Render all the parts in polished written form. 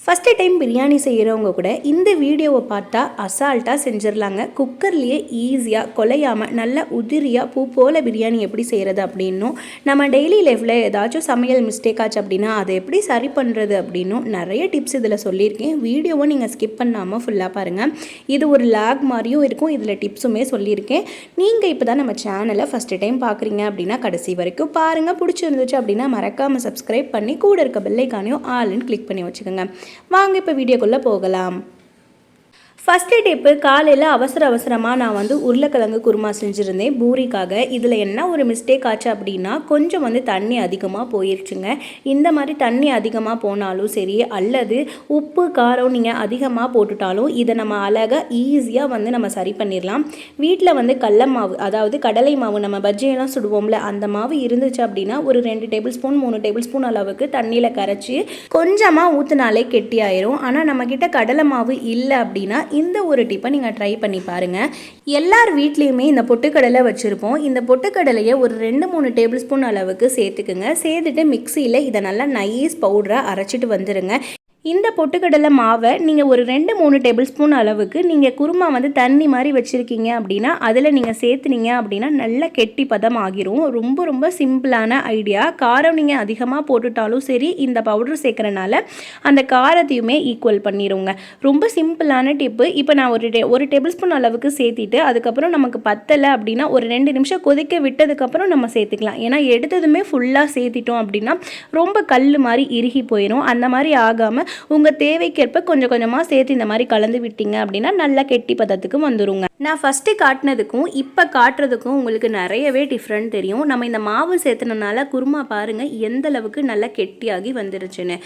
First time biryani செய்கிறவங்க கூட இந்த வீடியோவை பார்த்தா அசால்ட்டாக செஞ்சிடலாங்க. குக்கர்லேயே ஈஸியாக குலையாமல் நல்ல உதிரியாக பூ போல் பிரியாணி எப்படி செய்கிறது அப்படின்னும், நம்ம டெய்லி லைஃப்பில் ஏதாச்சும் சமையல் மிஸ்டேக் ஆச்சு அப்படின்னா அதை எப்படி சரி பண்ணுறது அப்படின்னும் நிறைய டிப்ஸ் இதில் சொல்லியிருக்கேன். வீடியோவை நீங்கள் ஸ்கிப் பண்ணாமல் ஃபுல்லாக பாருங்கள். இது ஒரு லாக் மாதிரியும் இருக்கும், இதில் டிப்ஸுமே சொல்லியிருக்கேன். நீங்கள் இப்போ தான் நம்ம சேனலை ஃபஸ்ட்டு டைம் பார்க்குறீங்க அப்படின்னா கடைசி வரைக்கும் பாருங்கள். பிடிச்சிருந்துச்சு அப்படின்னா மறக்காமல் சப்ஸ்கிரைப் பண்ணி கூட இருக்க பெல்லைக்கானையும் ஆல்னு கிளிக் பண்ணி வச்சுக்கோங்க. வாங்க இப்போ வீடியோக்குள்ளே போகலாம். ஃபஸ்ட்டு டிப்பு, காலையில் அவசரமாக நான் உருளைக்கிழங்கு குருமா செஞ்சுருந்தேன் பூரிக்காக. இதில் என்ன ஒரு மிஸ்டேக் ஆச்சு அப்படின்னா கொஞ்சம் தண்ணி அதிகமாக போயிடுச்சுங்க. இந்த மாதிரி தண்ணி அதிகமாக போனாலும் சரி, அல்லது உப்பு காரம் நீங்கள் அதிகமாக போட்டுட்டாலும் இதை நம்ம அழகாக ஈஸியாக நம்ம சரி பண்ணிடலாம். வீட்டில் கடல மாவு, அதாவது கடலை மாவு, நம்ம பஜ்ஜியெல்லாம் சுடுவோம்ல, அந்த மாவு இருந்துச்சு அப்படின்னா ஒரு 2 டேபிள் ஸ்பூன் 3 டேபிள் ஸ்பூன் அளவுக்கு தண்ணியில் கரைச்சி கொஞ்சமாக ஊற்றினாலே கெட்டி ஆயிரும். ஆனால் நம்மக்கிட்ட கடலை மாவு இல்லை அப்படின்னா இந்த ஒரு டிப்பை நீங்கள் ட்ரை பண்ணி பாருங்கள். எல்லார் வீட்லேயுமே இந்த பொட்டுக்கடலை வச்சுருப்போம். இந்த பொட்டுக்கடலையை ஒரு 2-3 டேபிள் ஸ்பூன் அளவுக்கு சேர்த்துக்குங்க. சேர்த்துட்டு மிக்சியில் இதை நல்லா நைஸ் பவுடராக அரைச்சிட்டு வந்துடுங்க. இந்த பொட்டுக்கடலை மாவை நீங்கள் ஒரு 2-3 டேபிள் ஸ்பூன் அளவுக்கு நீங்கள் குருமா தண்ணி மாதிரி வச்சுருக்கீங்க அப்படின்னா அதில் நீங்கள் சேர்த்துனீங்க அப்படின்னா நல்லா கெட்டி பதம் ஆகிரும். ரொம்ப சிம்பிளான ஐடியா. காரம் நீங்கள் அதிகமாக போட்டுட்டாலும் சரி, இந்த பவுடர் சேர்க்குறனால அந்த காரத்தையுமே ஈக்குவல் பண்ணிடுங்க. ரொம்ப சிம்பிளான டிப்பு. இப்போ நான் ஒரு டேபிள் ஸ்பூன் அளவுக்கு சேர்த்திட்டு அதுக்கப்புறம் நமக்கு பத்தலை அப்படின்னா ஒரு 2 நிமிஷம் கொதிக்க விட்டதுக்கப்புறம் நம்ம சேர்த்துக்கலாம். ஏன்னா எடுத்ததுமே ஃபுல்லாக சேர்த்திட்டோம் அப்படின்னா ரொம்ப கல் மாதிரி இறுகி போயிடும். அந்த மாதிரி ஆகாமல் உங்கள் தேவைக்கேற்ப கொஞ்சம் கொஞ்சமாக சேர்த்து இந்த மாதிரி கலந்து விட்டீங்க அப்படின்னா நல்லா கெட்டி பதத்துக்கு வந்துருங்க. நான் ஃபஸ்ட்டு காட்டினதுக்கும் இப்போ காட்டுறதுக்கும் உங்களுக்கு நிறையவே டிஃப்ரெண்ட் தெரியும். நம்ம இந்த மாவு சேர்த்துனனால குருமா பாருங்கள் எந்த அளவுக்கு நல்லா கெட்டியாகி வந்துருச்சுன்னு.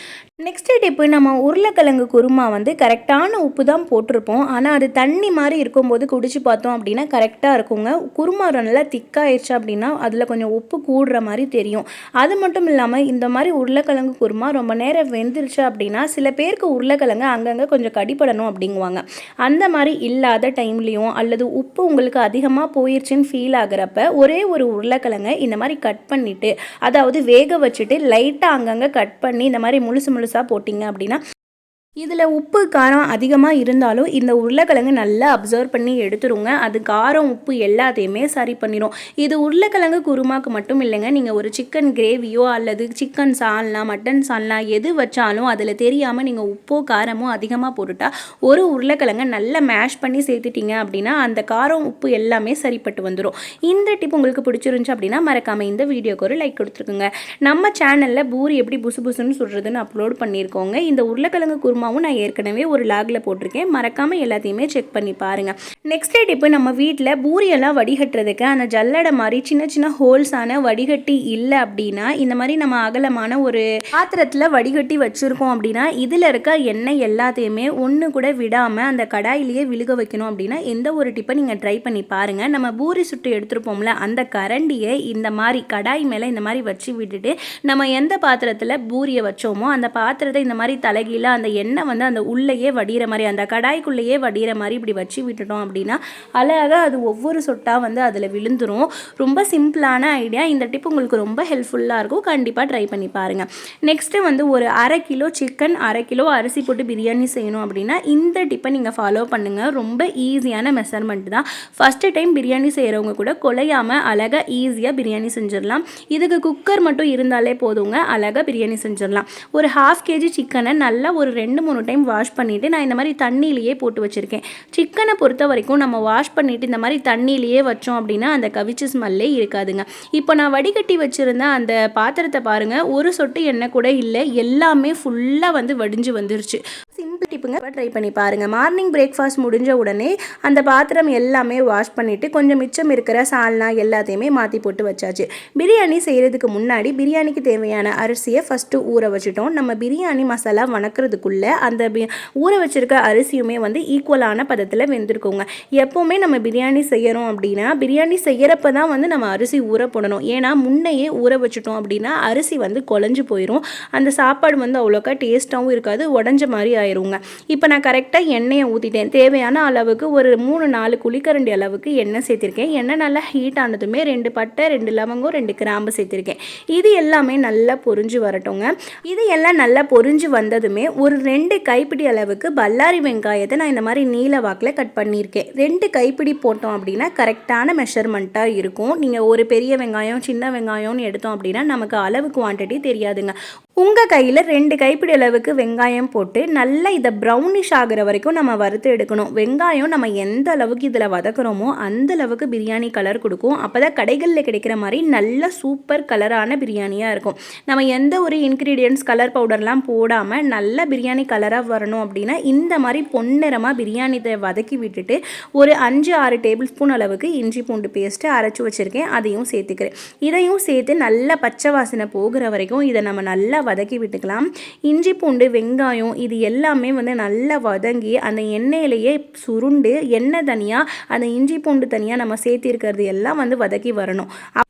நெக்ஸ்ட் டிப்பு, நம்ம உருளைக்கிழங்கு குருமா கரெக்டான உப்பு தான் போட்டிருப்போம். ஆனால் அது தண்ணி மாதிரி இருக்கும்போது குடிச்சு பார்த்தோம் அப்படின்னா கரெக்டாக இருக்குங்க. குருமா நல்லா திக்காயிடுச்சு அப்படின்னா அதில் கொஞ்சம் உப்பு கூடுற மாதிரி தெரியும். அது மட்டும் இல்லாமல் இந்த மாதிரி உருளைக்கிழங்கு குருமா ரொம்ப நேரம் வெந்துருச்சு அப்படின்னா சில பேருக்கு உருளைக்கிழங்கு அங்கங்கே கொஞ்சம் கடிப்படணும் அப்படிங்குவாங்க. அந்த மாதிரி இல்லாத டைம்லேயும் அல்லது உப்பு உங்களுக்கு அதிகமாக போயிடுச்சுன்னு ஃபீல் ஆகிறப்ப ஒரே ஒரு உருளைக்கிழங்கை இந்த மாதிரி கட் பண்ணிவிட்டு, அதாவது வேக வச்சுட்டு லைட்டாக அங்கங்கே கட் பண்ணி இந்த மாதிரி முழுசாக போட்டிங்க அப்படின்னா இதில் உப்பு காரம் அதிகமாக இருந்தாலும் இந்த உருளைக்கிழங்கு நல்லா அப்சர்வ் பண்ணி எடுத்துருங்க. அது காரம் உப்பு எல்லாத்தையுமே சரி பண்ணிடும். இது உருளைக்கிழங்கு குருமாக்கு மட்டும் இல்லைங்க. நீங்கள் ஒரு சிக்கன் கிரேவியோ அல்லது சிக்கன் சால்னா, மட்டன் சால்னா எது வச்சாலும் அதில் தெரியாமல் நீங்கள் உப்போ காரமோ அதிகமாக போட்டுட்டா ஒரு உருளைக்கிழங்கை நல்லா மேஷ் பண்ணி சேர்த்துட்டிங்க அப்படின்னா அந்த காரம் உப்பு எல்லாமே சரிப்பட்டு வந்துடும். இந்த டிப் உங்களுக்கு பிடிச்சிருந்துச்சு அப்படின்னா மறக்காமல் இந்த வீடியோக்கு ஒரு லைக் கொடுத்துருக்குங்க. நம்ம சேனலில் பூரி எப்படி புசுன்னு சொல்கிறதுன்னு அப்லோட் பண்ணியிருக்கோங்க. இந்த உருளைக்கிழங்கு குருமா நான் ஏற்கனவே ஒரு லாகில் போட்டிருக்கேன். மறக்காமல் எல்லாத்தையுமே செக் பண்ணி பாருங்கள். நெக்ஸ்ட் டிப்பு, நம்ம வீட்டில் பூரியெல்லாம் வடிகட்டுறதுக்கு அந்த ஜல்லடை மாதிரி சின்ன ஹோல்ஸான வடிகட்டி இல்லை அப்படின்னா இந்த மாதிரி நம்ம அகலமான ஒரு பாத்திரத்தில் வடிகட்டி வச்சுருக்கோம் அப்படின்னா இதில் இருக்க எண்ணெய் எல்லாத்தையுமே ஒன்று கூட விடாமல் அந்த கடாயிலேயே விழுக வைக்கணும். அப்படின்னா எந்த ஒரு டிப்பை நீங்கள் ட்ரை பண்ணி பாருங்கள். நம்ம பூரி சுட்டு எடுத்துருப்போம்ல, அந்த கரண்டியை இந்த மாதிரி கடாய் மேலே இந்த மாதிரி வச்சு விட்டுட்டு நம்ம எந்த பாத்திரத்தில் பூரியை வச்சோமோ அந்த பாத்திரத்தை இந்த மாதிரி தலைகீழ அந்த எண்ணெய் அந்த உள்ளேயே வடிகிற மாதிரி, அந்த கடாய்க்குள்ளேயே வடிகிற மாதிரி இப்படி வச்சு விட்டுட்டோம் அப்படின்னா அழகாக அது ஒவ்வொரு சொட்டாக அதில் விழுந்துரும். ரொம்ப சிம்பிளான ஐடியா. இந்த டிப் உங்களுக்கு ரொம்ப ஹெல்ப்ஃபுல்லாக இருக்கும். கண்டிப்பாக ட்ரை பண்ணி பாருங்கள். நெக்ஸ்ட்டு ஒரு 1/2 கிலோ சிக்கன், 1/2 கிலோ அரிசி போட்டு பிரியாணி செய்யணும் அப்படின்னா இந்த டிப்பை நீங்கள் ஃபாலோ பண்ணுங்கள். ரொம்ப ஈஸியான மெஷர்மெண்ட் தான். ஃபஸ்ட்டு டைம் பிரியாணி செய்கிறவங்க கூட குலையாமல் அழகாக ஈஸியாக பிரியாணி செஞ்சிடலாம். இதுக்கு குக்கர் மட்டும் இருந்தாலே போதுங்க, அழகாக பிரியாணி செஞ்சிடலாம். ஒரு 1/2 kg சிக்கனை நல்லா ஒரு 2-3 டைம் வாஷ் பண்ணிவிட்டு நான் இந்த மாதிரி தண்ணியிலேயே போட்டு வச்சுருக்கேன். சிக்கனை பொறுத்த வரைக்கும் நம்ம வாஷ் பண்ணிவிட்டு இந்த மாதிரி தண்ணியிலேயே வச்சோம் அப்படின்னா அந்த கவிச்சு ஸ்மெல்லே இருக்காதுங்க. இப்போ நான் வடிகட்டி வச்சுருந்த அந்த பாத்திரத்தை பாருங்கள், ஒரு சொட்டு எண்ணெய் கூட இல்லை, எல்லாமே ஃபுல்லாக வடிஞ்சு வந்துருச்சு. சிம்பிள் டிப்புங்க, ட்ரை பண்ணி பாருங்கள். மார்னிங் பிரேக்ஃபாஸ்ட் முடிஞ்ச உடனே அந்த பாத்திரம் எல்லாமே வாஷ் பண்ணிவிட்டு கொஞ்சம் மிச்சம் இருக்கிற சால்னா எல்லாத்தையுமே மாற்றி போட்டு வச்சாச்சு. பிரியாணி செய்கிறதுக்கு முன்னாடி பிரியாணிக்கு தேவையான அரிசியை ஃபஸ்ட்டு ஊற வச்சுட்டோம். நம்ம பிரியாணி மசாலா வணக்கிறதுக்குள்ளே அந்த ஊற வச்சுருக்க அரிசியுமே ஈக்குவலான பதத்தில் வெந்திருக்குங்க. எப்போவுமே நம்ம பிரியாணி செய்கிறோம் அப்படின்னா பிரியாணி செய்கிறப்ப தான் நம்ம அரிசி ஊற போடணும். ஏன்னா முன்னையே ஊற வச்சுட்டோம் அப்படின்னா அரிசி குழஞ்சு போயிடும். அந்த சாப்பாடு அவ்வளோக்கா டேஸ்ட்டாகவும் இருக்காது, உடஞ்ச மாதிரி ஆயிருங்க. இப்போ நான் கரெக்டாக எண்ணெயை ஊற்றிட்டேன். தேவையான அளவுக்கு ஒரு 3-4 குழிக்கரண்டி அளவுக்கு எண்ணெய் சேர்த்திருக்கேன். எண்ணெய் நல்லா ஹீட் ஆனதுமே 2 பட்டை, 2 லவங்கம், 2 கிராம்பு சேர்த்திருக்கேன். இது எல்லாமே நல்லா பொரிஞ்சு வரட்டுங்க. இது எல்லாம் நல்லா பொரிஞ்சு வந்ததுமே ஒரு 2 கைப்பிடி அளவுக்கு பல்லாரி வெங்காயத்தை நான் இந்த மாதிரி நீல வாக்கில் கட் பண்ணியிருக்கேன். 2 கைப்பிடி போட்டோம் அப்படின்னா கரெக்டான மெஷர்மெண்ட்டாக இருக்கும். நீங்கள் ஒரு பெரிய வெங்காயம் சின்ன வெங்காயம்னு எடுத்தோம் அப்படின்னா நமக்கு அளவு குவான்டிட்டி தெரியாதுங்க. உங்கள் கையில் 2 கைப்பிடி அளவுக்கு வெங்காயம் போட்டு நல்லா இதை ப்ரௌனிஷ் ஆகிற வரைக்கும் நம்ம வறுத்து எடுக்கணும். வெங்காயம் நம்ம எந்த அளவுக்கு இதில் வதக்குறோமோ அந்த அளவுக்கு பிரியாணி கலர் கொடுக்கும். அப்போ தான் கடைகளில் கிடைக்கிற மாதிரி நல்ல சூப்பர் கலரான பிரியாணியாக இருக்கும். நம்ம எந்த ஒரு இன்க்ரீடியன்ட்ஸ் கலர் பவுடர்லாம் போடாமல் நல்ல பிரியாணி கலராக வரணும் அப்படின்னா இந்த மாதிரி பொன்னிறமாக பிரியாணி வதக்கி விட்டுட்டு ஒரு 5-6 டேபிள் ஸ்பூன் அளவுக்கு இஞ்சி பூண்டு பேஸ்ட்டு அரைச்சி வச்சுருக்கேன். அதையும் சேர்த்துக்கிறேன். இதையும் சேர்த்து நல்லா பச்சை வாசனை போகிற வரைக்கும் இதை நம்ம நல்லா வதக்கி விட்டுக்கலாம். இஞ்சி பூண்டு வெங்காயம் இது எல்லாமே வந்து நல்லா வதங்கி அந்த எண்ணெயிலேயே சுருண்டு எண்ணெய் தனியாக அந்த இஞ்சி பூண்டு தனியாக நம்ம சேர்த்திருக்கிறது எல்லாம் வந்து வதக்கி வரணும்.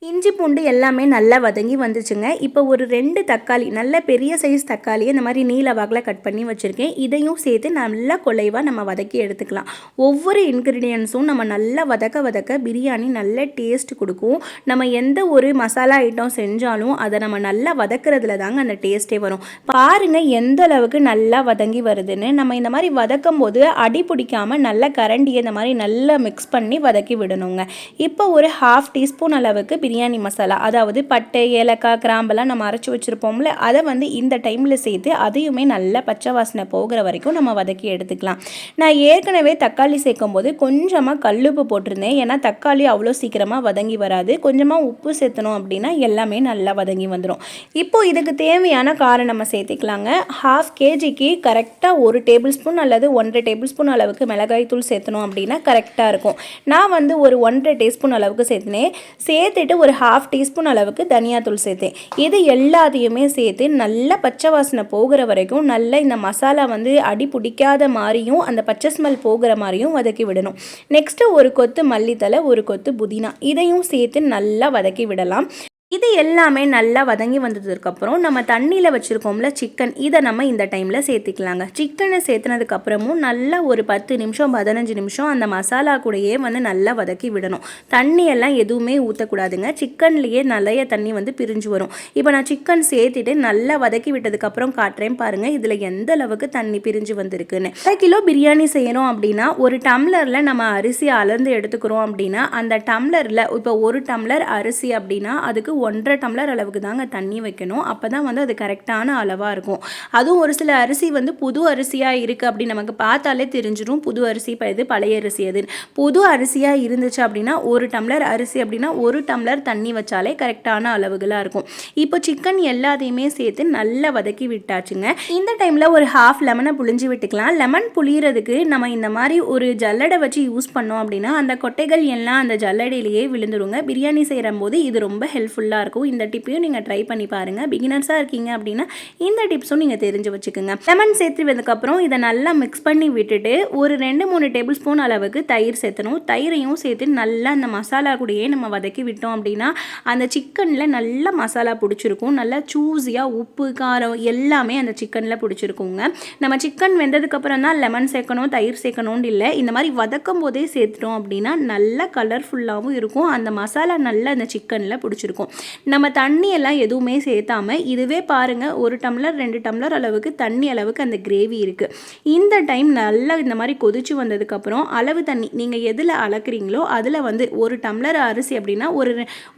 இஞ்சி பூண்டு எல்லாமே நல்லா வதங்கி வந்துச்சுங்க. இப்போ ஒரு 2 தக்காளி நல்ல பெரிய சைஸ் தக்காளியை இந்த மாதிரி நீல வாக்கில் கட் பண்ணி வச்சுருக்கேன். இதையும் சேர்த்து நல்லா குலைவாக நம்ம வதக்கி எடுத்துக்கலாம். ஒவ்வொரு இன்க்ரீடியன்ஸும் நம்ம நல்லா வதக்க பிரியாணி நல்ல டேஸ்ட் கொடுக்கும். நம்ம எந்த ஒரு மசாலா ஐட்டம் செஞ்சாலும் அதை நம்ம நல்லா வதக்கிறதுல தாங்க அந்த டேஸ்ட்டே வரும். பாருங்க எந்த அளவுக்கு நல்லா வதங்கி வருதுன்னு. நம்ம இந்த மாதிரி வதக்கும் போது அடி பிடிக்காம நல்லா கரண்டியை இந்த மாதிரி நல்லா மிக்ஸ் பண்ணி வதக்கி விடணுங்க. இப்போ ஒரு 1/2 டீஸ்பூன் அளவுக்கு பிரியாணி மசாலா, அதாவது பட்டை ஏலக்காய் கிராம்பெல்லாம் நம்ம அரைச்சி வச்சுருப்போம்ல, அதை வந்து இந்த டைமில் சேர்த்து அதையுமே நல்லா பச்சை வாசனை போகிற வரைக்கும் நம்ம வதக்கி எடுத்துக்கலாம். நான் ஏற்கனவே தக்காளி சேர்க்கும் போது கொஞ்சமாக கல்லுப்பு போட்டிருந்தேன். ஏன்னா தக்காளி அவ்வளோ சீக்கிரமாக வதங்கி வராது. கொஞ்சமாக உப்பு சேர்த்தணும் அப்படின்னா எல்லாமே நல்லா வதங்கி வந்துடும். இப்போ இதுக்கு தேவையான காரம் நம்ம சேர்த்துக்கலாங்க. 1/2 kgக்கு கரெக்டாக 1 டேபிள் ஸ்பூன் அல்லது 1.5 டேபிள் ஸ்பூன் அளவுக்கு மிளகாய் தூள் சேர்த்தணும் அப்படின்னா கரெக்டாக இருக்கும். நான் வந்து ஒரு 1.5 டீஸ்பூன் அளவுக்கு சேர்த்தினேன். சேர்த்துட்டு ஒரு 1/2 டீஸ்பூன் அளவுக்கு தனியாத்தூள் சேர்த்தேன். இது எல்லாத்தையுமே சேர்த்து நல்லா பச்சை வாசனை போகிற வரைக்கும் நல்லா இந்த மசாலா வந்து அடி பிடிக்காத மாதிரியும் அந்த பச்சை ஸ்மெல் போகிற மாதிரியும் வதக்கி விடணும். நெக்ஸ்ட்டு ஒரு கொத்து மல்லித்தலை, ஒரு கொத்து புதினா இதையும் சேர்த்து நல்லா வதக்கி விடலாம். இது எல்லாமே நல்லா வதங்கி வந்ததுக்கப்புறம் நம்ம தண்ணியில் வச்சுருக்கோம்ல சிக்கன், இதை நம்ம இந்த டைமில் சேர்த்திக்கலாங்க. சிக்கனை சேர்த்துனதுக்கப்புறமும் நல்லா ஒரு 10 நிமிஷம் 15 நிமிஷம் அந்த மசாலா கூடயே வந்து நல்லா வதக்கி விடணும். தண்ணியெல்லாம் எதுவுமே ஊற்றக்கூடாதுங்க. சிக்கன்லேயே நிறைய தண்ணி வந்து பிரிஞ்சு வரும். இப்போ நான் சிக்கன் சேர்த்துட்டு நல்லா வதக்கி விட்டதுக்கப்புறம் காட்டுறேன் பாருங்கள் இதில் எந்த அளவுக்கு தண்ணி பிரிஞ்சு வந்திருக்குன்னு. 1 கிலோ பிரியாணி செய்யணும் அப்படின்னா ஒரு டம்ளரில் நம்ம அரிசி அளந்து எடுத்துக்கிறோம் அப்படின்னா அந்த டம்ளரில் இப்போ 1 டம்ளர் அரிசி அப்படின்னா அதுக்கு 1.5 டம்ளர் அளவுக்கு தாங்க தண்ணி வைக்கணும். அப்போ தான் வந்து அது கரெக்டான அளவாக இருக்கும். அதுவும் ஒரு சில அரிசி வந்து புது அரிசியாக இருக்குது அப்படி நமக்கு பார்த்தாலே தெரிஞ்சிடும் புது அரிசி இது பழைய அரிசி அது. புது அரிசியாக இருந்துச்சு அப்படின்னா 1 டம்ளர் அரிசி அப்படின்னா 1 டம்ளர் தண்ணி வச்சாலே கரெக்டான அளவுகளாக இருக்கும். இப்போ சிக்கன் எல்லாத்தையுமே சேர்த்து நல்லா வதக்கி விட்டாச்சுங்க. இந்த டைமில் ஒரு 1/2 லெமனை புழிஞ்சு விட்டுக்கலாம். லெமன் புளியறதுக்கு நம்ம இந்த மாதிரி ஒரு ஜல்லடை வச்சு யூஸ் பண்ணோம் அப்படின்னா அந்த கொட்டைகள் எல்லாம் அந்த ஜல்லடையிலேயே விழுந்துருங்க. பிரியாணி செய்கிற போது இது ரொம்ப ஹெல்ப்ஃபுல்லாக இருக்கும். இந்த டிப்பையும் நீங்கள் ட்ரை பண்ணி பாருங்கள். பிகினர்ஸாக இருக்கீங்க அப்படின்னா இந்த டிப்ஸும் நீங்கள் தெரிஞ்சு வச்சுக்கோங்க. லெமன் சேர்த்துவதுக்கப்புறம் இதை நல்லா மிக்ஸ் பண்ணி விட்டுட்டு ஒரு 2-3 டேபிள் ஸ்பூன் அளவுக்கு தயிர் சேர்த்தணும். தயிரையும் சேர்த்து நல்லா அந்த மசாலா கூடயே நம்ம வதக்கி விட்டோம் அப்படின்னா அந்த சிக்கனில் நல்லா மசாலா பிடிச்சிருக்கும். நல்லா சூஸியாக உப்பு காரம் எல்லாமே அந்த சிக்கனில் பிடிச்சிருக்குங்க. நம்ம சிக்கன் வெந்ததுக்கப்புறம் தான் லெமன் சேர்க்கணும் தயிர் சேர்க்கணும்னு இல்லை. இந்த மாதிரி வதக்கும் போதே சேர்த்துட்டோம் அப்படின்னா நல்லா கலர்ஃபுல்லாகவும் இருக்கும். அந்த மசாலா நல்லா அந்த சிக்கனில் பிடிச்சிருக்கும். நம்ம தண்ணி எல்லாம் எதுவுமே சேர்த்தாமல் இதுவே பாருங்கள் 1 டம்ளர் 2 டம்ளர் அளவுக்கு தண்ணி அளவுக்கு அந்த கிரேவி இருக்குது. இந்த டைம் நல்லா இந்த மாதிரி கொதிச்சு வந்ததுக்கப்புறம் அளவு தண்ணி நீங்கள் எதில் அளக்குறீங்களோ அதில் வந்து 1 டம்ளர் அரிசி அப்படின்னா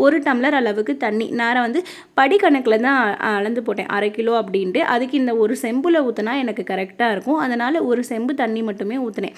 ஒரு டம்ளர் அளவுக்கு தண்ணி நான் வந்து படிக்கணக்கில் தான் அளந்து போட்டேன் 1/2 கிலோ அப்படின்ட்டு. அதுக்கு இந்த ஒரு செம்பில் ஊற்றினா எனக்கு கரெக்டாக இருக்கும். அதனால் ஒரு செம்பு தண்ணி மட்டுமே ஊற்றினேன்.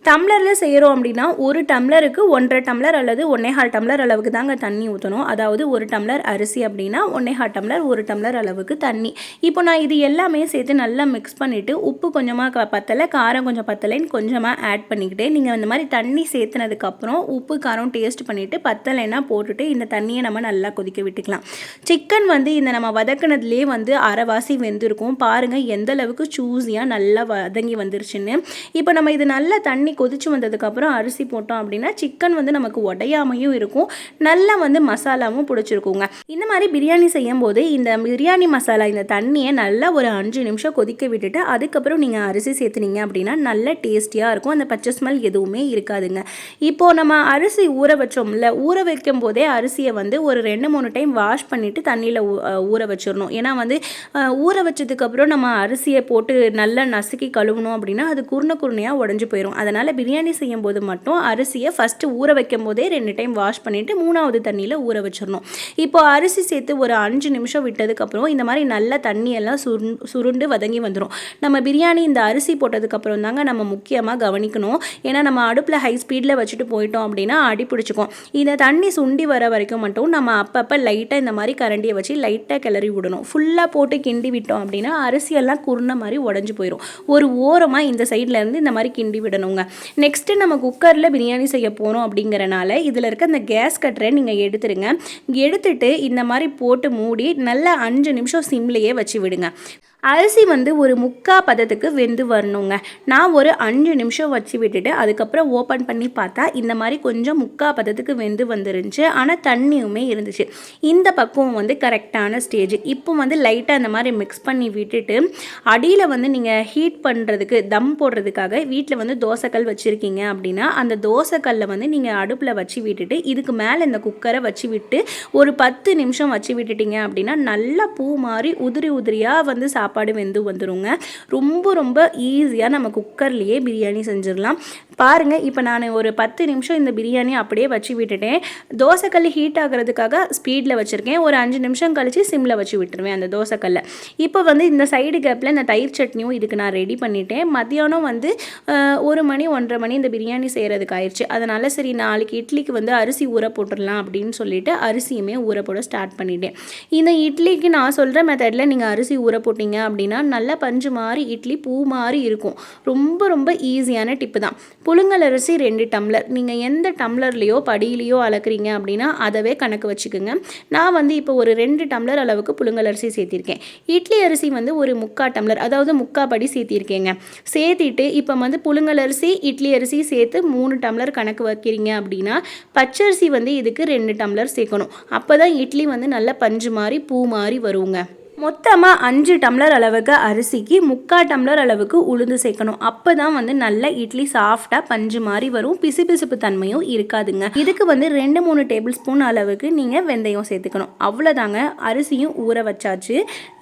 டம்ளரில் செய்கிறோம் அப்படின்னா 1 டம்ளருக்கு 1.5 டம்ளர் அல்லது 1.25 டம்ளர் அளவுக்கு தாங்க தண்ணி ஊற்றணும். அதாவது 1 டம்ளர் அரிசி அப்படின்னா 1.25 டம்ளர் 1 டம்ளர் அளவுக்கு தண்ணி. இப்போ நான் இது எல்லாமே சேர்த்து நல்லா மிக்ஸ் பண்ணிவிட்டு உப்பு கொஞ்சமாக பத்தலை காரம் கொஞ்சம் பத்தலைன்னு கொஞ்சமாக ஆட் பண்ணிக்கிட்டேன். நீங்கள் இந்த மாதிரி தண்ணி சேர்த்துனதுக்கப்புறம் உப்பு காரம் டேஸ்ட் பண்ணிவிட்டு பத்தலைன்னா போட்டுட்டு இந்த தண்ணியை நம்ம நல்லா கொதிக்க விட்டுக்கலாம். சிக்கன் வந்து இந்த நம்ம வதக்கினதுலேயே வந்து அரைவாசி வெந்திருக்கும். பாருங்கள் எந்த அளவுக்கு சூஸியாக நல்லா வதங்கி வந்துருச்சுன்னு. இப்போ நம்ம இது நல்லா தண்ணி தண்ணி கொதிச்சு வந்ததுக்கப்புறம் அரிசி போட்டோம் அப்படின்னா சிக்கன் வந்து நமக்கு உடையாமையும் இருக்கும், நல்லா வந்து மசாலாவும் பிடிச்சிருக்குங்க. இந்த மாதிரி பிரியாணி செய்யும் போது இந்த பிரியாணி மசாலா இந்த தண்ணியை நல்லா ஒரு 5 நிமிஷம் கொதிக்க விட்டுட்டு அதுக்கப்புறம் நீங்கள் அரிசி சேர்த்துனீங்க அப்படின்னா நல்ல டேஸ்டியாக இருக்கும். அந்த பச்சை ஸ்மெல் எதுவுமே இருக்காதுங்க. இப்போது நம்ம அரிசி ஊற வச்சோம்ல, ஊற வைக்கும் போதே அரிசியை வந்து ஒரு 2-3 டைம் வாஷ் பண்ணிவிட்டு தண்ணியில் ஊற வச்சிடணும். ஏன்னா வந்து ஊற வச்சதுக்கப்புறம் நம்ம அரிசியை போட்டு நல்லா நசுக்கி கழுவணும் அப்படின்னா அது குருணையாக உடஞ்சி போயிடும். அதனால் பிரியாணி செய்யும் போது மட்டும் அரிசியை ஃபஸ்ட்டு ஊற வைக்கும் போதே 2 டைம் வாஷ் பண்ணிவிட்டு 3வது தண்ணியில் ஊற வச்சிடணும். இப்போ அரிசி சேர்த்து ஒரு 5 நிமிஷம் விட்டதுக்கப்புறம் இந்த மாதிரி நல்ல தண்ணியெல்லாம் சுருண்டு வதங்கி வந்துடும். நம்ம பிரியாணி இந்த அரிசி போட்டதுக்கப்புறம் தாங்க நம்ம முக்கியமாக கவனிக்கணும். ஏன்னா நம்ம அடுப்பில் ஹை ஸ்பீடில் வச்சுட்டு போயிட்டோம் அப்படின்னா அடி பிடிச்சிக்கும். இந்த தண்ணி சுண்டி வர வரைக்கும் மட்டும் நம்ம அப்பப்போ லைட்டாக இந்த மாதிரி கரண்டியை வச்சு லைட்டாக கிளறி விடணும். ஃபுல்லாக போட்டு கிண்டி விட்டோம் அப்படின்னா அரிசியெல்லாம் குருணை மாதிரி உடஞ்சி போயிடும். ஒரு ஓரமாக இந்த சைட்லேருந்து இந்த மாதிரி கிண்டி விடணுங்க. நெக்ஸ்ட்டு நம்ம குக்கரில் பிரியாணி செய்ய போகிறோம் அப்படிங்கிறனால இதில் இருக்க அந்த கேஸ் கட்டரை நீங்கள் எடுத்துருங்க. எடுத்துட்டு இந்த மாதிரி போட்டு மூடி நல்லா 5 நிமிஷம் சிம்லேயே வச்சு விடுங்க. அரிசி வந்து ஒரு 3/4 பதத்துக்கு வெந்து வரணுங்க. நான் ஒரு 5 நிமிஷம் வச்சு விட்டுட்டு அதுக்கப்புறம் ஓப்பன் பண்ணி பார்த்தா இந்த மாதிரி கொஞ்சம் 3/4 பதத்துக்கு வெந்து வந்துருந்துச்சு. ஆனால் தண்ணியுமே இருந்துச்சு. இந்த பக்குவம் வந்து கரெக்டான ஸ்டேஜ். இப்போ வந்து லைட்டாக இந்த மாதிரி மிக்ஸ் பண்ணி விட்டுட்டு அடியில் வந்து நீங்கள் ஹீட் பண்ணுறதுக்கு தம் போடுறதுக்காக வீட்டில் வந்து தோசைக்கல் வச்சுருக்கீங்க அப்படின்னா அந்த தோசைக்கல்லை வந்து நீங்கள் அடுப்பில் வச்சு விட்டுட்டு இதுக்கு மேலே இந்த குக்கரை வச்சு விட்டு ஒரு 10 நிமிஷம் வச்சு விட்டுட்டீங்க அப்படின்னா நல்லா பூ மாதிரி உதிரியாக வந்து சாப்பாடு வெந்து வந்துருங்க. ரொம்ப ரொம்ப ஈஸியாக நம்ம குக்கர்லேயே பிரியாணி செஞ்சிடலாம். பாருங்கள், இப்போ நான் ஒரு 10 நிமிஷம் இந்த பிரியாணி அப்படியே வச்சு விட்டுட்டேன். தோசைக்கல் ஹீட் ஆகிறதுக்காக ஸ்பீடில் வச்சுருக்கேன். ஒரு 5 நிமிஷம் கழித்து சிம்மில் வச்சு விட்டுருவேன் அந்த தோசைக்கல்லை. இப்போ வந்து இந்த சைடு கேப்பில் இந்த தயிர் சட்னியும் இதுக்கு நான் ரெடி பண்ணிட்டேன். மத்தியானம் வந்து 1 மணி 1:30 மணி இந்த பிரியாணி செய்கிறதுக்கு ஆயிடுச்சு. அதனால் சரி நாளைக்கு இட்லிக்கு வந்து அரிசி ஊற போட்டுடலாம் அப்படின்னு சொல்லிட்டு அரிசியுமே ஊற போட ஸ்டார்ட் பண்ணிட்டேன். இந்த இட்லிக்கு நான் சொல்கிற மெத்தடில் நீங்கள் அரிசி ஊற போட்டிங்க அப்படின்னா நல்லா பஞ்சு மாதிரி இட்லி பூ மாதிரி இருக்கும். ரொம்ப ரொம்ப ஈஸியான டிப்பு தான். புழுங்கல் அரிசி 2 டம்ளர். நீங்கள் எந்த டம்ளர்லேயோ படியிலையோ அளக்குறீங்க அப்படின்னா அதவே கணக்கு வச்சுக்கோங்க. நான் வந்து இப்போ ஒரு 2 டம்ளர் அளவுக்கு புழுங்கல் அரிசி சேர்த்திருக்கேன். இட்லி அரிசி வந்து ஒரு 3/4 டம்ளர், அதாவது 3/4 படி சேர்த்திருக்கேங்க. சேர்த்திட்டு இப்போ வந்து புழுங்கல் அரிசி இட்லி அரிசி சேர்த்து 3 டம்ளர் கணக்கு வைக்கிறீங்க அப்படின்னா பச்சரிசி வந்து இதுக்கு 2 டம்ளர் சேர்க்கணும். அப்போ தான் இட்லி வந்து நல்லா பஞ்சு மாதிரி பூ மாதிரி வருங்க. மொத்தமாக 5 டம்ளர் அளவுக்கு அரிசிக்கு 3/4 டம்ளர் அளவுக்கு உளுந்து சேர்க்கணும். அப்போ தான் வந்து நல்ல இட்லி சாஃப்டாக பஞ்சு மாதிரி வரும். பிசுபிசுப்பு தன்மையும் இருக்காதுங்க. இதுக்கு வந்து 2-3 டேபிள் ஸ்பூன் அளவுக்கு நீங்கள் வெந்தயம் சேர்த்துக்கணும். அவ்வளோதாங்க. அரிசியும் ஊற வச்சாச்சு.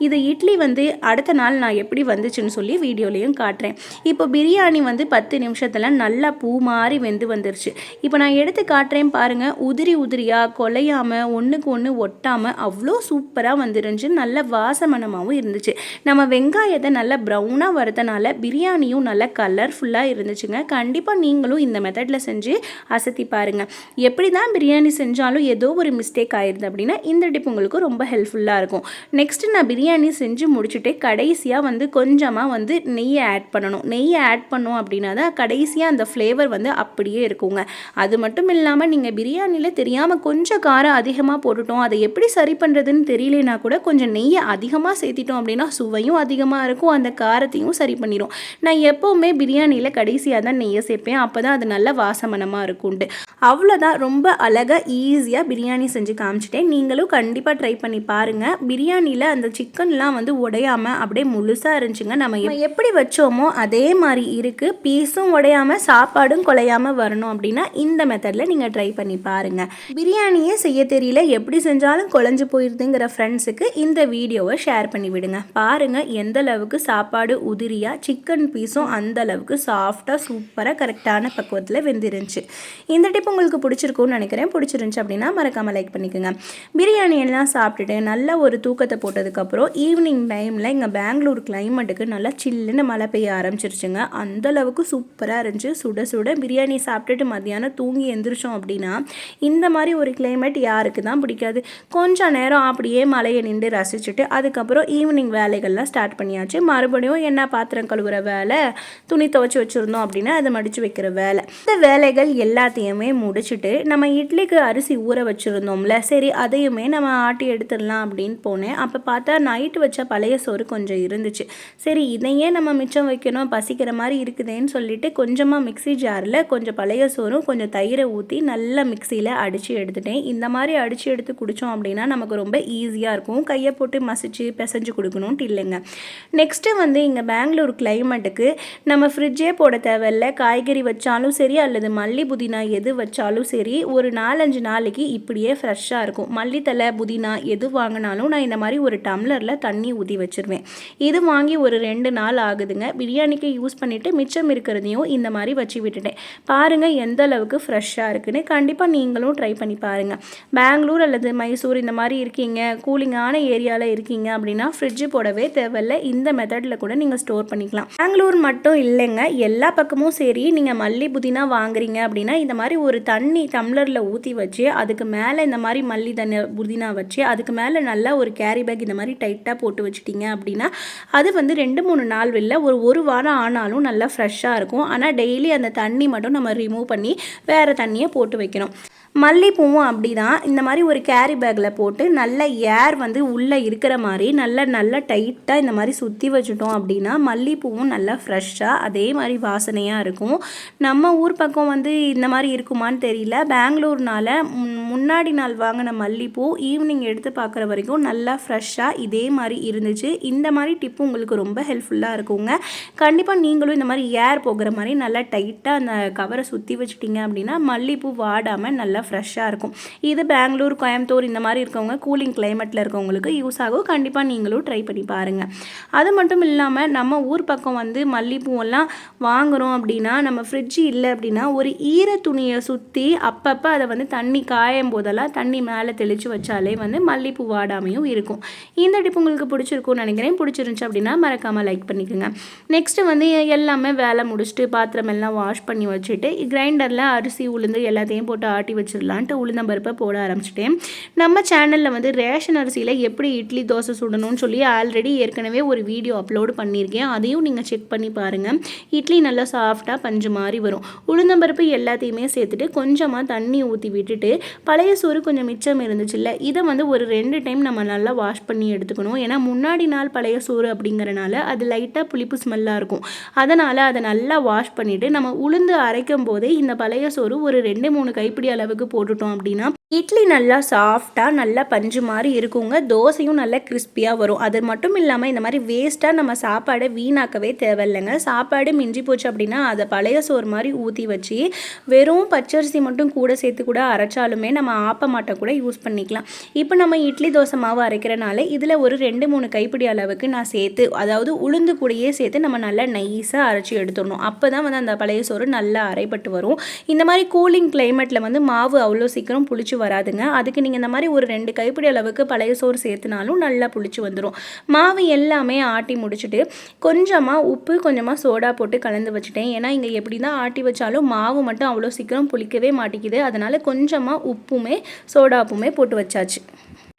இது இட்லி வந்து அடுத்த நாள் நான் எப்படி வந்துச்சுன்னு சொல்லி வீடியோலையும் காட்டுறேன். இப்போ பிரியாணி வந்து 10 நிமிஷத்தில் நல்லா பூ மாதிரி வெந்து வந்துருச்சு. இப்போ நான் எடுத்து காட்டுறேன் பாருங்கள். உதிரியாக கொலையாமல் ஒன்றுக்கு ஒன்று ஒட்டாமல் அவ்வளோ சூப்பராக வந்துருந்துச்சு. நல்ல வாசமனமாகவும் இருந்துச்சு. நம்ம வெங்காயத்தை நல்லா ப்ரௌனாக வறுத்தனால பிரியாணியும் நல்லா கலர்ஃபுல்லாக இருந்துச்சுங்க. கண்டிப்பாக நீங்களும் இந்த மெத்தடில் செஞ்சு அசத்தி பாருங்கள். எப்படி தான் பிரியாணி செஞ்சாலும் ஏதோ ஒரு மிஸ்டேக் ஆயிடுது அப்படின்னா இந்த டிப் உங்களுக்கு ரொம்ப ஹெல்ப்ஃபுல்லாக இருக்கும். நெக்ஸ்ட்டு நான் பிரியாணி செஞ்சு முடிச்சுட்டு கடைசியாக வந்து கொஞ்சமாக வந்து நெய்யை ஆட் பண்ணணும். நெய்யை ஆட் பண்ணோம் அப்படின்னா தான் கடைசியாக அந்த ஃப்ளேவர் வந்து அப்படியே இருக்குங்க. அது மட்டும் இல்லாமல் நீங்கள் பிரியாணியில் தெரியாமல் கொஞ்சம் காரம் அதிகமாக போட்டுட்டோம், அதை எப்படி சரி பண்ணுறதுன்னு தெரியலனா கூட கொஞ்சம் நெய்யை அதிகமாக சேர்த்திட்டோம் அப்படின்னா சுவையும் அதிகமாக இருக்கும், அந்த காரத்தையும் சரி பண்ணிடும். நான் எப்போவுமே பிரியாணியில் கடைசியாக தான் நெய்யை சேர்ப்பேன். அப்போ தான் அது நல்ல வாசமனமாக இருக்கும்ண்டு. அவ்வளோதான். ரொம்ப அழகாக ஈஸியாக பிரியாணி செஞ்சு காமிச்சிட்டேன். நீங்களும் கண்டிப்பாக ட்ரை பண்ணி பாருங்கள். பிரியாணியில் அந்த சிக்கன்லாம் வந்து உடையாமல் அப்படியே முழுசாக இருந்துச்சுங்க. நம்ம எப்படி வச்சோமோ அதே மாதிரி இருக்குது. பீஸும் உடையாமல் சாப்பாடும் குலையாமல் வரணும் அப்படின்னா இந்த மெத்தடில் நீங்கள் ட்ரை பண்ணி பாருங்கள். பிரியாணியே செய்ய தெரியல, எப்படி செஞ்சாலும் குழஞ்சு போயிடுதுங்கிற ஃப்ரெண்ட்ஸுக்கு இந்த வீடியோவை ஷேர் பண்ணி விடுங்க. பாருங்கள் எந்த அளவுக்கு சாப்பாடு உதிரியாக, சிக்கன் பீஸும் அந்த அளவுக்கு சாஃப்டாக சூப்பராக கரெக்டான பக்குவத்தில் வெந்துருந்துச்சு. இந்த டிப் உங்களுக்கு பிடிச்சிருக்கும்னு நினைக்கிறேன். பிடிச்சிருந்துச்சு அப்படின்னா மறக்காமல் லைக் பண்ணிக்கோங்க. பிரியாணி எல்லாம் சாப்பிட்டுட்டு நல்ல ஒரு தூக்கத்தை போட்டதுக்கப்புறம் ஈவினிங் டைமில் இங்கே பெங்களூர் கிளைமேட்டுக்கு நல்லா சில்லுன்னு மழை பெய்ய ஆரம்பிச்சிருச்சுங்க. அந்தளவுக்கு சூப்பராக இருந்துச்சு. சுட சுட பிரியாணி சாப்பிட்டுட்டு மத்தியானம் தூங்கி எந்திரிச்சோம் அப்படின்னா இந்த மாதிரி ஒரு கிளைமேட் யாருக்கு தான் பிடிக்காது. கொஞ்சம் நேரம் அப்படியே மழையை நின்று ரசிச்சுட்டு அதுக்கப்புறம் ஈவினிங் வேலைகள்லாம் ஸ்டார்ட் பண்ணியாச்சு. மறுபடியும் என்ன பாத்திரம் கழுவுற வேலை, துணி துவைச்சி வச்சுருந்தோம் அப்படின்னா அதை மடித்து வைக்கிற வேலை, இந்த வேலைகள் எல்லாத்தையுமே முடிச்சுட்டு நம்ம இட்லிக்கு அரிசி ஊற வச்சுருந்தோம்ல, சரி அதையுமே நம்ம ஆட்டி எடுத்துடலாம் அப்படின்னு போனேன். அப்போ பார்த்தா நைட்டு வச்ச பழைய சோறு கொஞ்சம் இருந்துச்சு. சரி இதையே நம்ம மிச்சம் வைக்கணும், பசிக்கிற மாதிரி இருக்குதுன்னு சொல்லிட்டு கொஞ்சமாக மிக்ஸி ஜாரில் கொஞ்சம் பழைய சோறும் கொஞ்சம் தயிரை ஊற்றி நல்லா மிக்சியில் அடித்து எடுத்துட்டேன். இந்த மாதிரி அடித்து எடுத்து குடித்தோம் அப்படின்னா நமக்கு ரொம்ப ஈஸியாக இருக்கும். கையை போட்டு மசிச்சு பிசைஞ்சு கொடுக்கணுன்ட்டு இல்லைங்க. நெக்ஸ்ட்டு வந்து இங்கே பெங்களூர் கிளைமேட்டுக்கு நம்ம ஃப்ரிட்ஜே போட தேவையில்ல. காய்கறி வச்சாலும் சரி அல்லது மல்லி புதினா எது வச்சாலும் சரி ஒரு 4-5 நாளைக்கு இப்படியே ஃப்ரெஷ்ஷாக இருக்கும். மல்லித்தலை புதினா எது வாங்கினாலும் நான் இந்த மாதிரி ஒரு டம்ளரில் தண்ணி ஊற்றி வச்சுருவேன். இது வாங்கி ஒரு 2 நாள் ஆகுதுங்க. பிரியாணிக்கு யூஸ் பண்ணிவிட்டு மிச்சம் இருக்கிறதையும் இந்த மாதிரி வச்சு விட்டுட்டேன். பாருங்கள் எந்த அளவுக்கு ஃப்ரெஷ்ஷாக இருக்குன்னு. கண்டிப்பாக நீங்களும் ட்ரை பண்ணி பாருங்கள். பெங்களூர் அல்லது மைசூர் இந்த மாதிரி இருக்கீங்க, கூலிங்கான ஏரியாவில் இருக்கீங்க அப்படின்னா ஃப்ரிட்ஜு போடவே தேவையில்லை. இந்த மெத்தடில் கூட நீங்கள் ஸ்டோர் பண்ணிக்கலாம். பெங்களூர் மட்டும் இல்லைங்க, எல்லா பக்கமும் சரி நீங்கள் மல்லி புதினா வாங்குறீங்க அப்படின்னா இந்த மாதிரி ஒரு தண்ணி டம்ளரில் ஊற்றி வச்சு அதுக்கு மேலே இந்த மாதிரி மல்லி புதினா வச்சு அதுக்கு மேலே நல்லா ஒரு கேரி பேக் இந்த மாதிரி டைட்டாக போட்டு வச்சுட்டிங்க அப்படின்னா அது வந்து 2-3 நாள் வெளில ஒரு வாரம் ஆனாலும் நல்லா ஃப்ரெஷ்ஷாக இருக்கும். ஆனால் டெய்லி அந்த தண்ணி மட்டும் நம்ம ரிமூவ் பண்ணி வேறு தண்ணியை போட்டு வைக்கணும். மல்லிப்பூவும் அப்படி தான். இந்த மாதிரி ஒரு கேரி பேக்கில் போட்டு நல்ல ஏர் வந்து உள்ளே இருக்கிற மாதிரி நல்லா டைட்டாக இந்த மாதிரி சுற்றி வச்சுட்டோம் அப்படின்னா மல்லிப்பூவும் நல்லா ஃப்ரெஷ்ஷாக அதே மாதிரி வாசனையாக இருக்கும். நம்ம ஊர் பக்கம் வந்து இந்த மாதிரி இருக்குமான்னு தெரியல. பெங்களூர்னால முன்னாடி நாள் வாங்கின மல்லிப்பூ ஈவினிங் எடுத்து பார்க்குற வரைக்கும் நல்லா ஃப்ரெஷ்ஷாக இதே மாதிரி இருந்துச்சு. இந்த மாதிரி டிப்பு உங்களுக்கு ரொம்ப ஹெல்ப்ஃபுல்லாக இருக்குங்க. கண்டிப்பாக நீங்களும் இந்த மாதிரி ஏர் போகிற மாதிரி நல்லா டைட்டாக அந்த கவரை சுற்றி வச்சுட்டிங்க அப்படின்னா மல்லிப்பூ வாடாமல் நல்லா ஃப்ரெஷ்ஷாக இருக்கும். இது பெங்களூர் கோயம்புத்தூர் இந்த மாதிரி இருக்கவங்க கூலிங் கிளைமேட்டில் இருக்கவங்களுக்கு யூஸ் ஆகும். கண்டிப்பாக நீங்களும் ட்ரை பண்ணி பாருங்கள். அது மட்டும் இல்லாமல் நம்ம ஊர் பக்கம் வந்து மல்லிப்பூவெல்லாம் வாங்குகிறோம் அப்படின்னா நம்ம ஃப்ரிட்ஜு இல்லை அப்படின்னா ஒரு ஈர துணியை சுற்றி அப்பப்போ அதை வந்து தண்ணி காயும் போதெல்லாம் தண்ணி மேலே தெளித்து வச்சாலே வந்து மல்லிப்பூ வாடாமையும் இருக்கும். இந்த டிப் உங்களுக்கு பிடிச்சிருக்கும்னு நினைக்கிறேன். பிடிச்சிருந்துச்சு அப்படின்னா மறக்காமல் லைக் பண்ணிக்கோங்க. நெக்ஸ்ட்டு வந்து எல்லாமே வேலை முடிச்சுட்டு பாத்திரம் எல்லாம் வாஷ் பண்ணி வச்சுட்டு கிரைண்டரில் அரிசி உளுந்து எல்லாத்தையும் போட்டு ஆட்டி வச்சிடலான்ட்டு உளுந்தம்பருப்பை போட ஆரம்பிச்சிட்டேன். நம்ம சேனலில் வந்து ரேஷன் அரிசியில் எப்படி இட்லி தோசை சுடணும்னு சொல்லி ஆல்ரெடி ஏற்கனவே ஒரு வீடியோ அப்லோடு பண்ணியிருக்கேன். அதையும் நீங்கள் செக் பண்ணி பாருங்கள். இட்லி நல்லா சாஃப்டாக பஞ்சு மாதிரி வரும். உளுந்தம்பருப்பு எல்லாத்தையுமே சேர்த்துட்டு கொஞ்சமாக தண்ணி ஊற்றி விட்டுட்டு பழைய சோறு கொஞ்சம் மிச்சம் இருந்துச்சுல்ல இதை வந்து ஒரு 2 டைம் நம்ம நல்லா வாஷ் பண்ணி எடுத்துக்கணும். ஏன்னா முன்னாடி நாள் பழைய சோறு அப்படிங்கிறனால அது லைட்டாக புளிப்பு ஸ்மெல்லாக இருக்கும். அதனால் அதை நல்லா வாஷ் பண்ணிவிட்டு நம்ம உளுந்து அரைக்கும் போதே இந்த பழைய சோறு ஒரு 2-3 கைப்பிடி அளவுக்கு போட்டுட்டோம் அப்படின்னா இட்லி நல்லா சாஃப்டாக நல்லா பஞ்சு மாதிரி இருக்குங்க. தோசையும் நல்லா கிறிஸ்பியாக வரும். அது மட்டும் இல்லாமல் இந்த மாதிரி வேஸ்ட்டாக நம்ம சாப்பாடை வீணாக்கவே தேவையில்லைங்க. சாப்பாடு மிஞ்சி போச்சு அப்படின்னா அதை பழைய சோறு மாதிரி ஊற்றி வச்சு வெறும் பச்சரிசி மட்டும் கூட சேர்த்து கூட அரைச்சாலுமே நம்ம ஆப்பமாட்டை கூட யூஸ் பண்ணிக்கலாம். இப்போ நம்ம இட்லி தோசை மாவு அரைக்கிறனால இதில் ஒரு 2-3 கைப்பிடி அளவுக்கு நான் சேர்த்து அதாவது உளுந்து கூடயே சேர்த்து நம்ம நல்லா நைஸாக அரைச்சி எடுத்துடணும். அப்போ தான் வந்து அந்த பழைய சோறு நல்லா அரைப்பட்டு வரும். இந்த மாதிரி கூலிங் கிளைமேட்டில் வந்து மாவு அவ்வளோ சீக்கிரம் புளிச்சு வராதுங்க. அதுக்கு நீங்கள் இந்த மாதிரி ஒரு 2 கைப்பிடி அளவுக்கு பழைய சோறு சேர்த்துனாலும் நல்லா புளிச்சு வந்துடும். மாவு எல்லாமே ஆட்டி முடிச்சுட்டு கொஞ்சமாக உப்பு கொஞ்சமாக சோடா போட்டு கலந்து வச்சுட்டேன். ஏன்னா இங்கே எப்படி தான் ஆட்டி வச்சாலும் மாவு மட்டும் அவ்வளோ சீக்கிரம் புளிக்கவே மாட்டேங்குது. அதனால் கொஞ்சமாக உப்புமே சோடாப்புமே போட்டு வச்சாச்சு.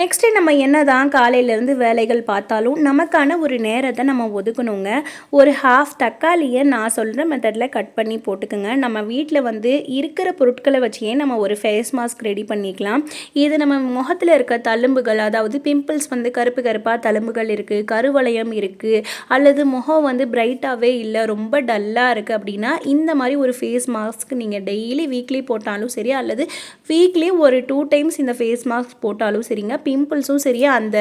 நெக்ஸ்ட்டு நம்ம என்ன தான் காலையிலேருந்து வேலைகள் பார்த்தாலும் நமக்கான ஒரு நேரத்தை நம்ம ஒதுக்கணுங்க. ஒரு ஹாஃப் தக்காளியை நான் சொல்கிற மெத்தடில் கட் பண்ணி போட்டுக்குங்க. நம்ம வீட்டில் வந்து இருக்கிற பொருட்களை வச்சே நம்ம ஒரு ஃபேஸ் மாஸ்க் ரெடி பண்ணிக்கலாம். இது நம்ம முகத்தில் இருக்க தழும்புகள் அதாவது பிம்பிள்ஸ் வந்து கருப்பு கருப்பாக தழும்புகள் இருக்குது, கருவளையம் இருக்குது, அல்லது முகம் வந்து பிரைட்டாகவே இல்லை ரொம்ப டல்லாக இருக்குது அப்படின்னா இந்த மாதிரி ஒரு ஃபேஸ் மாஸ்க் நீங்கள் டெய்லி வீக்லி போட்டாலும் சரி அல்லது வீக்லி ஒரு 2 டைம்ஸ் இந்த ஃபேஸ் மாஸ்க் போட்டாலும் சரிங்க. பிம்பிள்ஸும் சரி அந்த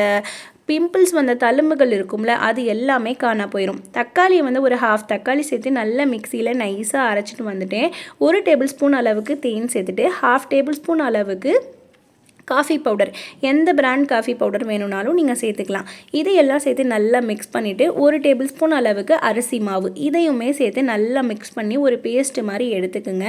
பிம்பிள்ஸ் வந்த தழும்புகள் இருக்கும்ல அது எல்லாமே காணா போயிடும். தக்காளியை வந்து ஒரு ஹாஃப் தக்காளி சேர்த்து நல்லா மிக்சியில் நைஸாக அரைச்சிட்டு வந்துட்டேன். 1 டேபிள் ஸ்பூன் அளவுக்கு தேன் சேர்த்துட்டு ஹாஃப் டேபிள் ஸ்பூன் அளவுக்கு காஃபி பவுடர் எந்த பிராண்ட் காஃபி பவுடர் வேணும்னாலும் நீங்கள் சேர்த்துக்கலாம். இதையெல்லாம் சேர்த்து நல்லா மிக்ஸ் பண்ணிவிட்டு 1 டேபிள் ஸ்பூன் அளவுக்கு அரிசி மாவு இதையுமே சேர்த்து நல்லா மிக்ஸ் பண்ணி ஒரு பேஸ்ட் மாதிரி எடுத்துக்குங்க.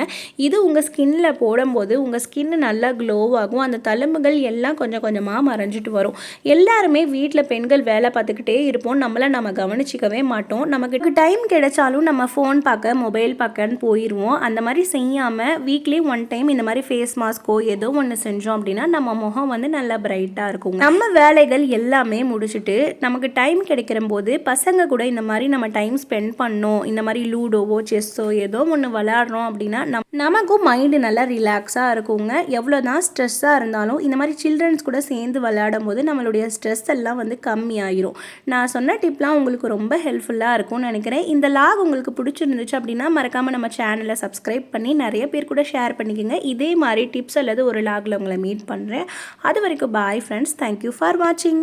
இது உங்கள் ஸ்கின்னில் போடும்போது உங்கள் ஸ்கின்னு நல்லா க்ளோவாகும். அந்த தழும்புகள் எல்லாம் கொஞ்சம் கொஞ்சமாக மறைஞ்சிட்டு வரும். எல்லாருமே வீட்டில் பெண்கள் வேலை பார்த்துக்கிட்டே இருப்போம். நம்ம கவனிச்சிக்கவே மாட்டோம். நமக்கு டைம் கிடைச்சாலும் நம்ம ஃபோன் பார்க்க மொபைல் பார்க்கன்னு போயிடுவோம். அந்த மாதிரி செய்யாமல் வீக்லி 1 டைம் இந்த மாதிரி ஃபேஸ் மாஸ்க்கோ ஏதோ ஒன்று செஞ்சோம் அப்படின்னா நம்ம நம்ம முகம் வந்து நல்லா பிரைட்டாக இருக்கும். நம்ம வேலைகள் எல்லாமே முடிச்சுட்டு நமக்கு டைம் கிடைக்கிற போது பசங்க கூட இந்த மாதிரி நம்ம டைம் ஸ்பெண்ட் பண்ணோம், இந்த மாதிரி லூடோவோ செஸ்ஸோ ஏதோ ஒன்று விளையாடுறோம் அப்படின்னா நமக்கும் மைண்டு நல்லா ரிலாக்ஸாக இருக்குங்க. எவ்வளோதான் ஸ்ட்ரெஸ்ஸாக இருந்தாலும் இந்த மாதிரி சில்ட்ரன்ஸ் கூட சேர்ந்து விளையாடும் போது நம்மளுடைய ஸ்ட்ரெஸ் எல்லாம் வந்து கம்மியாயிரும். நான் சொன்ன டிப்லாம் உங்களுக்கு ரொம்ப ஹெல்ப்ஃபுல்லாக இருக்கும்னு நினைக்கிறேன். இந்த லாக் உங்களுக்கு பிடிச்சிருந்துச்சு அப்படின்னா மறக்காமல் நம்ம சேனலை சப்ஸ்கிரைப் பண்ணி நிறைய பேர் கூட ஷேர் பண்ணிக்கோங்க. இதே மாதிரி டிப்ஸ் அல்லது ஒரு லாகில் உங்களை மீட் பண்ணுறேன். அது வரைக்கும் பாய் ஃப்ரெண்ட்ஸ். தேங்க்யூ ஃபார் வாட்சிங்.